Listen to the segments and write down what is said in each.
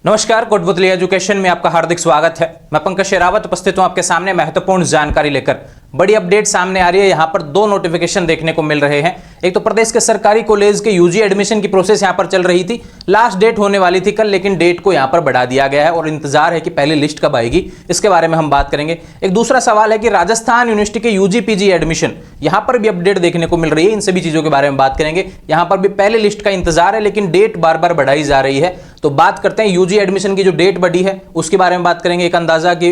नमस्कार, कोटपुतली एजुकेशन में आपका हार्दिक स्वागत है। मैं पंकज शेरावत उपस्थित हूं आपके सामने महत्वपूर्ण जानकारी लेकर। बड़ी अपडेट सामने आ रही है। यहां पर दो नोटिफिकेशन देखने को मिल रहे हैं। एक तो प्रदेश के सरकारी कॉलेज के यूजी एडमिशन की प्रोसेस यहां पर चल रही थी, लास्ट डेट होने वाली थी कल, लेकिन डेट को यहां पर बढ़ा दिया गया है और इंतजार है कि पहली लिस्ट कब आएगी, इसके बारे में हम बात करेंगे। एक दूसरा सवाल है कि राजस्थान यूनिवर्सिटी के यूजी पीजी एडमिशन, यहां पर भी अपडेट देखने को मिल रही है। इन सभी चीजों के बारे में बात करेंगे। यहां पर भी पहली लिस्ट का इंतजार है, लेकिन डेट बार बार बढ़ाई जा रही है। तो बात करते हैं यूजी एडमिशन की जो डेट बढ़ी है उसके बारे में बात करेंगे। एक अंदाजा कि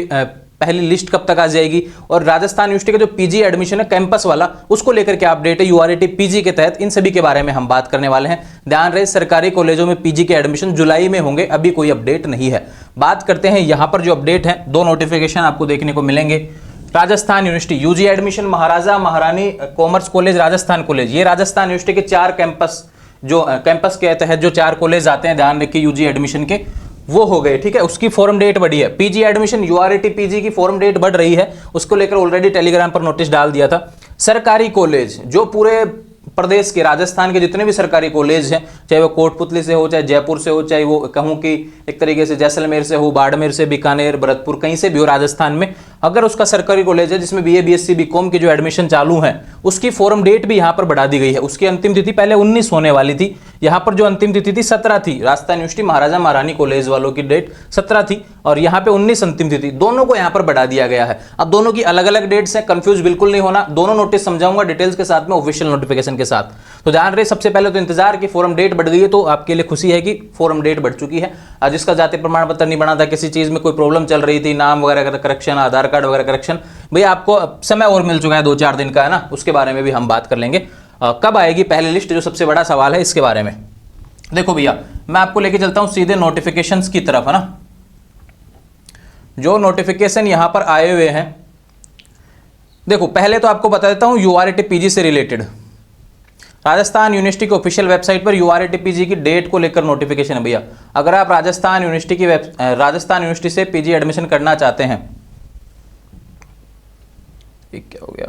पहली लिस्ट कब तक आ जाएगी, और राजस्थान यूनिवर्सिटी का जो पीजी एडमिशन है कैंपस वाला, उसको लेकर क्या अपडेट है यूआरटी पीजी के तहत, इन सभी के बारे में हम बात करने वाले हैं। ध्यान रहे, सरकारी कॉलेजों में पीजी के एडमिशन जुलाई में होंगे, अभी कोई अपडेट नहीं है। बात करते हैं यहां पर जो अपडेट है, दो नोटिफिकेशन आपको देखने को मिलेंगे। राजस्थान यूनिवर्सिटी यूजी एडमिशन, महाराजा महारानी कॉमर्स कॉलेज, राजस्थान कॉलेज, ये राजस्थान यूनिवर्सिटी के चार कैंपस, जो कैंपस के तहत जो चार कॉलेज आते हैं, ध्यान रखिए यूजी एडमिशन के, वो हो गए। ठीक है, उसकी फॉर्म डेट बढ़ी है। पीजी एडमिशन यूआरटी पीजी की फॉर्म डेट बढ़ रही है, उसको लेकर ऑलरेडी टेलीग्राम पर नोटिस डाल दिया था। सरकारी कॉलेज जो पूरे प्रदेश के, राजस्थान के जितने भी सरकारी कॉलेज हैं, चाहे वो कोटपुतली से हो, चाहे जयपुर से हो, चाहे वो कहूँ कि एक तरीके से जैसलमेर से हो, बाड़मेर से, बीकानेर, भरतपुर, कहीं से भी हो राजस्थान में, अगर उसका सरकारी कॉलेज है जिसमें बीए बीएससी बीकॉम की जो एडमिशन चालू है, उसकी फॉर्म डेट भी यहाँ पर बढ़ा दी गई है। उसकी अंतिम तिथि पहले 19 होने वाली थी, यहाँ पर जो अंतिम तिथि थी 17 थी। राजस्थान यूनिवर्सिटी महाराजा महारानी कॉलेज वालों की डेट 17 थी और यहाँ पे 19 अंतिम तिथि, दोनों को यहाँ पर बढ़ा दिया गया है। अब दोनों की अलग अलग डेट्स हैं, कंफ्यूज बिल्कुल नहीं होना। दोनों नोटिस समझाऊंगा डिटेल्स के साथ में, ऑफिशियल नोटिफिकेशन के साथ। तो ध्यान रहे, सबसे पहले तो इंतजार की फॉर्म डेट बढ़ गई है, तो आपके लिए खुशी है कि फॉर्म डेट बढ़ चुकी है। जिसका जाति प्रमाण पत्र नहीं बना था, किसी चीज में कोई प्रॉब्लम चल रही थी, नाम वगैरह का करेक्शन, आधार कार्ड वगैरह करेक्शन, भैया आपको समय और मिल चुका है, 2-4 दिन का है ना, उसके बारे में भी हम बात कर लेंगे। कब आएगी पहली लिस्ट, जो सबसे बड़ा सवाल है इसके बारे में। देखो भैया, मैं आपको लेके चलता हूं सीधे नोटिफिकेशंस की तरफ, है ना। जो नोटिफिकेशन यहां पर आए हुए हैं, देखो पहले तो आपको बता देता हूं यूआरटी पीजी से रिलेटेड। राजस्थान यूनिवर्सिटी की ऑफिशियल वेबसाइट पर यूआरटी पीजी की डेट को लेकर नोटिफिकेशन है भैया। अगर आप राजस्थान यूनिवर्सिटी से पीजी एडमिशन करना चाहते हैं, क्या हो गया,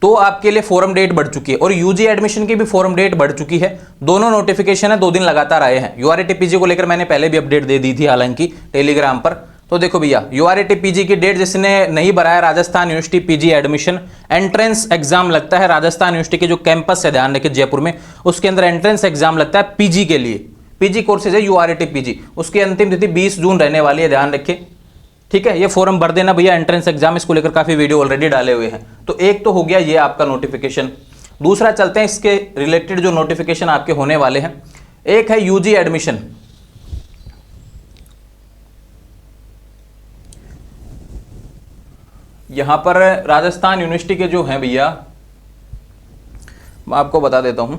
तो आपके लिए फॉर्म डेट बढ़ चुकी है और यूजी एडमिशन की भी फॉर्म डेट बढ़ चुकी है। दोनों नोटिफिकेशन है, 2 दिन लगातार आए हैं। यूआरटी पीजी को लेकर मैंने पहले भी अपडेट दे दी थी हालांकि टेलीग्राम पर। तो देखो भैया, यूआरटी पीजी की डेट जिसने नहीं भराया, Rajasthan university PG admission entrance exam लगता है। राजस्थान यूनिवर्सिटी के जो कैंपस है, ध्यान रखिए जयपुर में, उसके अंदर एंट्रेंस एग्जाम लगता है पीजी के लिए। पीजी कोर्सेज है यूआरटी पीजी, उसकी अंतिम तिथि 20 जून रहने वाली है, ध्यान रखिए। ठीक है, ये फॉर्म भर देना भैया, एंट्रेंस एग्जाम, इसको लेकर काफी वीडियो ऑलरेडी डाले हुए हैं। तो एक तो हो गया ये आपका नोटिफिकेशन। दूसरा चलते हैं इसके रिलेटेड जो नोटिफिकेशन आपके होने वाले हैं। एक है यूजी एडमिशन, यहां पर राजस्थान यूनिवर्सिटी के जो हैं भैया, मैं आपको बता देता हूं,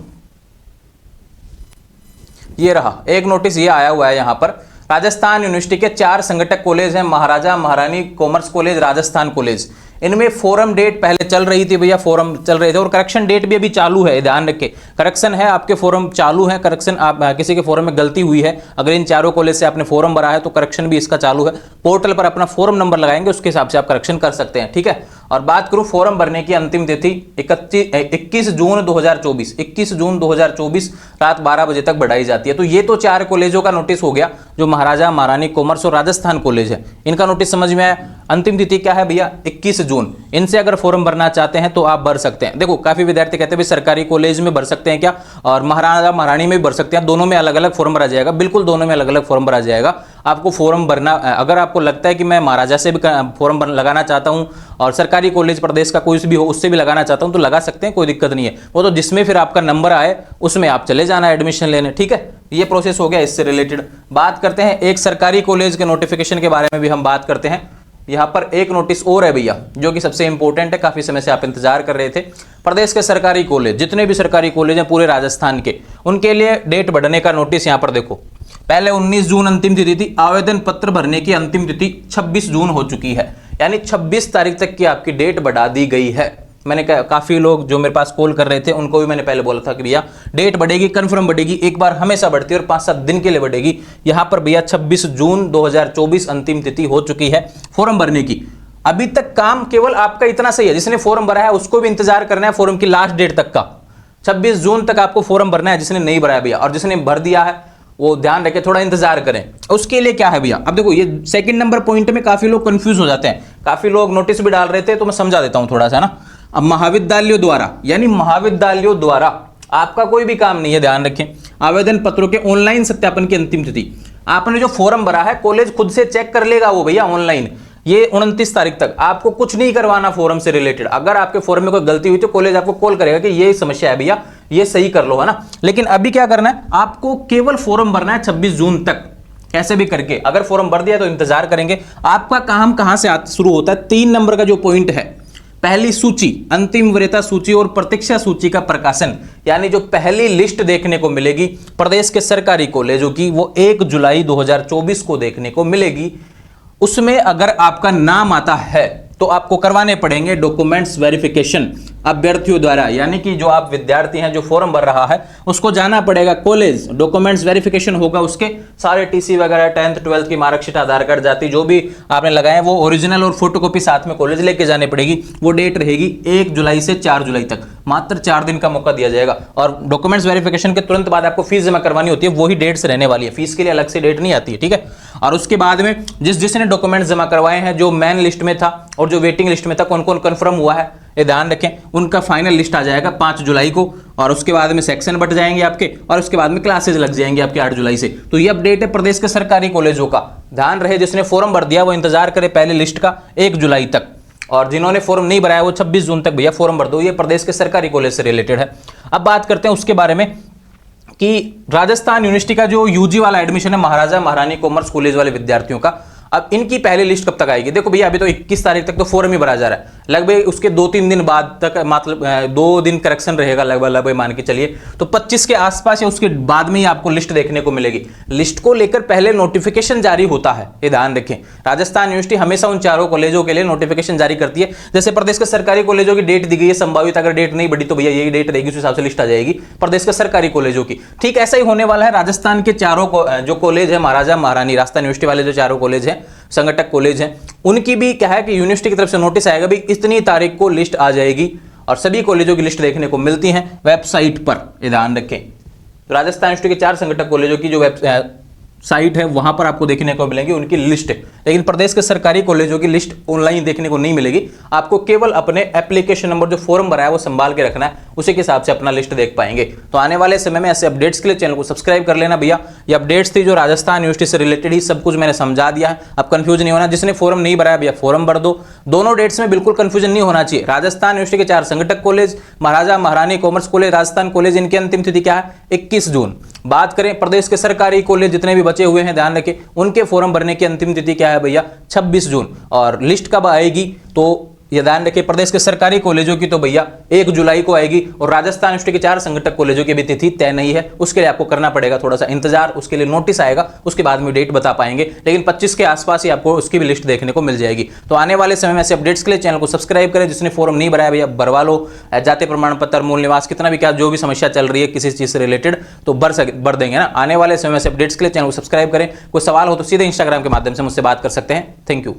ये रहा एक नोटिस, ये आया हुआ है यहां पर। राजस्थान यूनिवर्सिटी के 4 संगठक कॉलेज हैं, महाराजा महारानी कॉमर्स कॉलेज, राजस्थान कॉलेज। इनमें फॉरम डेट पहले चल रही थी भैया, फॉरम चल रहे थे और करेक्शन डेट भी अभी चालू है, ध्यान रखें। करेक्शन है, आपके फॉरम चालू है, करेक्शन, आप किसी के फॉरम में गलती हुई है, अगर इन चारों कॉलेज से आपने फॉरम भरा है तो करेक्शन भी इसका चालू है। पोर्टल पर अपना फॉरम नंबर लगाएंगे, उसके हिसाब से आप करेक्शन कर सकते हैं। ठीक है, और बात करूं फॉरम भरने की अंतिम तिथि 21 जून 2024, 21 जून 2024 रात 12 बजे तक बढ़ाई जाती है। तो ये तो 4 कॉलेजों का नोटिस हो गया, जो महाराजा महारानी कॉमर्स और राजस्थान कॉलेज है, इनका नोटिस समझ में आया। अंतिम तिथि क्या है भैया, 21 जून। इनसे अगर फॉर्म भरना चाहते हैं तो आप भर सकते हैं। देखो काफी विद्यार्थी कहते हैं सरकारी कॉलेज में भर सकते हैं क्या, और महाराजा महारानी में भी भर सकते हैं, दोनों में अलग अलग फॉर्म भरा जाएगा। बिल्कुल, दोनों में अलग अलग फॉर्म भरा जाएगा। आपको फॉर्म भरना, अगर आपको लगता है कि मैं महाराजा से भी फॉर्म लगाना चाहता हूं और सरकारी कॉलेज प्रदेश का कोई भी हो उससे भी लगाना चाहता हूं, तो लगा सकते हैं, कोई दिक्कत नहीं है। वो तो जिसमें फिर आपका नंबर आए उसमें आप चले जाना एडमिशन लेने। ठीक है, ये प्रोसेस हो गया इससे रिलेटेड। बात करते हैं एक सरकारी कॉलेज के नोटिफिकेशन के बारे में भी हम बात करते हैं। यहां पर एक नोटिस और है भैया, जो कि सबसे इंपॉर्टेंट है, काफी समय से आप इंतजार कर रहे थे। प्रदेश के सरकारी कॉलेज, जितने भी सरकारी कॉलेज हैं पूरे राजस्थान के, उनके लिए डेट बढ़ने का नोटिस यहां पर देखो। पहले 19 जून अंतिम तिथि थी, आवेदन पत्र भरने की अंतिम तिथि 26 जून हो चुकी है, यानी 26 तारीख तक की आपकी डेट बढ़ा दी गई है। मैंने काफी लोग जो मेरे पास कॉल कर रहे थे उनको भी मैंने पहले बोला था कि भैया डेट बढ़ेगी, कंफर्म बढ़ेगी, एक बार हमेशा बढ़ती है और 5-7 दिन के लिए बढ़ेगी। यहां पर भैया 26 जून 2024 अंतिम तिथि हो चुकी है फॉर्म भरने की। अभी तक काम केवल आपका इतना सही है, जिसने फॉर्म भरा है उसको भी इंतजार करना है फॉर्म की लास्ट डेट तक का। 26 जून तक आपको फॉर्म भरना है जिसने नहीं भरा है भैया, और जिसने भर दिया है वो ध्यान रखें, थोड़ा इंतजार करें। उसके लिए क्या है भैया, अब देखो ये सेकंड नंबर पॉइंट में काफी लोग कंफ्यूज हो जाते हैं, काफी लोग नोटिस भी डाल रहे थे, तो मैं समझा देता हूं थोड़ा सा ना। अब महाविद्यालयों द्वारा, यानी महाविद्यालयों द्वारा आपका कोई भी काम नहीं है, ध्यान रखें। आवेदन पत्रों के ऑनलाइन सत्यापन की अंतिम तिथि, आपने जो फॉर्म भरा है कॉलेज खुद से चेक कर लेगा वो भैया ऑनलाइन, ये 29 तारीख तक आपको कुछ नहीं करवाना फॉर्म से रिलेटेड। अगर आपके फॉर्म में कोई गलती हुई तो कॉलेज आपको कॉल करेगा कि ये समस्या है भैया, ये सही कर लो, है ना। लेकिन अभी क्या करना है, आपको केवल फॉर्म भरना है 26 जून तक, कैसे भी करके। अगर फॉर्म भर दिया तो इंतजार करेंगे। आपका काम कहां से शुरू होता है, 3 नंबर का जो पॉइंट है, पहली सूची, अंतिम वरीयता सूची और प्रतीक्षा सूची का प्रकाशन, यानी जो पहली लिस्ट देखने को मिलेगी प्रदेश के सरकारी कॉलेजों की, वो 1 जुलाई 2024 को देखने को मिलेगी। उसमें अगर आपका नाम आता है तो आपको करवाने पड़ेंगे डॉक्यूमेंट्स वेरिफिकेशन अभ्यर्थियों द्वारा, यानी कि जो आप विद्यार्थी हैं जो फॉर्म भर रहा है उसको जाना पड़ेगा कॉलेज, डॉक्यूमेंट्स वेरिफिकेशन होगा, उसके सारे टीसी वगैरह 10th 12th की मार्कशीट, आधार कार्ड, जाति जो भी आपने लगाए वो ओरिजिनल और फोटोकॉपी साथ में कॉलेज लेके जाने पड़ेगी। वो डेट रहेगी 1 जुलाई से 4 जुलाई तक, मात्र 4 दिन का मौका दिया जाएगा। और डॉक्यूमेंट्स वेरिफिकेशन के तुरंत बाद आपको फीस जमा करवानी होती है, वही डेट से रहने वाली है, फीस के लिए अलग से डेट नहीं आती है, ठीक है। और उसके बाद में जिसने डॉक्यूमेंट्स जमा करवाए हैं, जो मेन लिस्ट में था और जो वेटिंग लिस्ट में था, कौन कौन कंफर्म हुआ है ये ध्यान रखें, उनका फाइनल लिस्ट आ जाएगा 5 जुलाई को। और उसके बाद में सेक्शन बट जाएंगे आपके, और उसके बाद में क्लासेज लग जाएंगे आपके 8 जुलाई से। तो ये अपडेट है प्रदेश के सरकारी कॉलेजों का। ध्यान रहे जिसने फॉर्म भर दिया वो इंतजार करे पहले लिस्ट का 1 जुलाई तक, और जिन्होंने फॉर्म नहीं भराया वो 26 जून तक भैया फॉर्म भर दो। ये प्रदेश के सरकारी कॉलेज से रिलेटेड है। अब बात करते हैं उसके बारे में कि राजस्थान यूनिवर्सिटी का जो यूजी वाला एडमिशन है महाराजा महारानी कॉमर्स कॉलेज वाले विद्यार्थियों का, अब इनकी पहली लिस्ट कब तक आएगी। देखो भैया अभी तो 21 तारीख तक तो फॉर्म ही भरा जा रहा है, लगभग उसके 2-3 दिन बाद तक, मतलब 2 दिन करेक्शन रहेगा लगभग मान के चलिए, तो 25 के आसपास या उसके बाद में ही आपको लिस्ट देखने को मिलेगी। लिस्ट को लेकर पहले नोटिफिकेशन जारी होता है, ये ध्यान रखें। राजस्थान यूनिवर्सिटी हमेशा उन चारों कॉलेजों के लिए नोटिफिकेशन जारी करती है। जैसे प्रदेश के सरकारी कॉलेजों की डेट दी गई है संभावित, अगर डेट नहीं बढ़ी तो भैया यही डेट रहेगी, उस हिसाब से लिस्ट आ जाएगी प्रदेश के सरकारी कॉलेजों की। ठीक ऐसा ही होने वाला है राजस्थान के चारों जो कॉलेज है महाराजा महारानी, राजस्थान यूनिवर्सिटी वाले जो चारों कॉलेज हैं, संगठक कॉलेज हैं, उनकी भी क्या है कि यूनिवर्सिटी की तरफ से नोटिस आएगा भी इतनी तारीख को लिस्ट आ जाएगी, और सभी कॉलेजों की लिस्ट देखने को मिलती है वेबसाइट पर, ये ध्यान रखें। तो राजस्थान यूनिवर्सिटी के 4 संगठक कॉलेजों की जो साइट है वहां पर आपको देखने को मिलेंगी उनकी लिस्ट, लेकिन प्रदेश के सरकारी कॉलेजों की लिस्ट ऑनलाइन देखने को नहीं मिलेगी। आपको केवल अपने एप्लीकेशन नंबर जो फॉर्म भरा है वो संभाल के रखना है, उसी के हिसाब से अपना लिस्ट देख पाएंगे। तो आने वाले समय में ऐसे अपडेट्स के लिए चैनल को सब्सक्राइब कर लेना भैया। ये अपडेट्स थी जो राजस्थान यूनिवर्सिटी से रिलेटेड ही, सब कुछ मैंने समझा दिया है, अब कंफ्यूज नहीं होना। जिसने फॉर्म नहीं भराया भैया फॉर्म भर दो, दोनों डेट्स में बिल्कुल कंफ्यूजन नहीं होना चाहिए। राजस्थान यूनिवर्सिटी के 4 संगठक कॉलेज, महाराजा महारानी कॉमर्स कॉलेज, राजस्थान कॉलेज, इनकी अंतिम तिथि क्या है 21 जून। बात करें प्रदेश के सरकारी कॉलेज जितने भी बचे हुए हैं, ध्यान रखें उनके फॉर्म भरने की अंतिम तिथि क्या है भैया 26 जून। और लिस्ट कब आएगी तो ये ध्यान रखिए, प्रदेश के सरकारी कॉलेजों की तो भैया 1 जुलाई को आएगी, और राजस्थान यूनिवर्सिटी के 4 संगठक कॉलेजों की भी तिथि तय नहीं है, उसके लिए आपको करना पड़ेगा थोड़ा सा इंतजार, उसके लिए नोटिस आएगा, उसके बाद में डेट बता पाएंगे, लेकिन 25 के आसपास ही आपको उसकी भी लिस्ट देखने को मिल जाएगी। तो आने वाले समय में ऐसे अपडेट्स के लिए चैनल को सब्सक्राइब करें। जिसने फॉर्म नहीं भराया भैया भरवा लो, जाति प्रमाण पत्र, मूल निवास, कितना भी क्या जो भी समस्या चल रही है किसी चीज से रिलेटेड तो भर देंगे ना। आने वाले समय में ऐसे अपडेट्स के लिए चैनल को सब्सक्राइब करें। कोई सवाल हो तो सीधे इंस्टाग्राम के माध्यम से मुझसे बात कर सकते हैं। Thank you.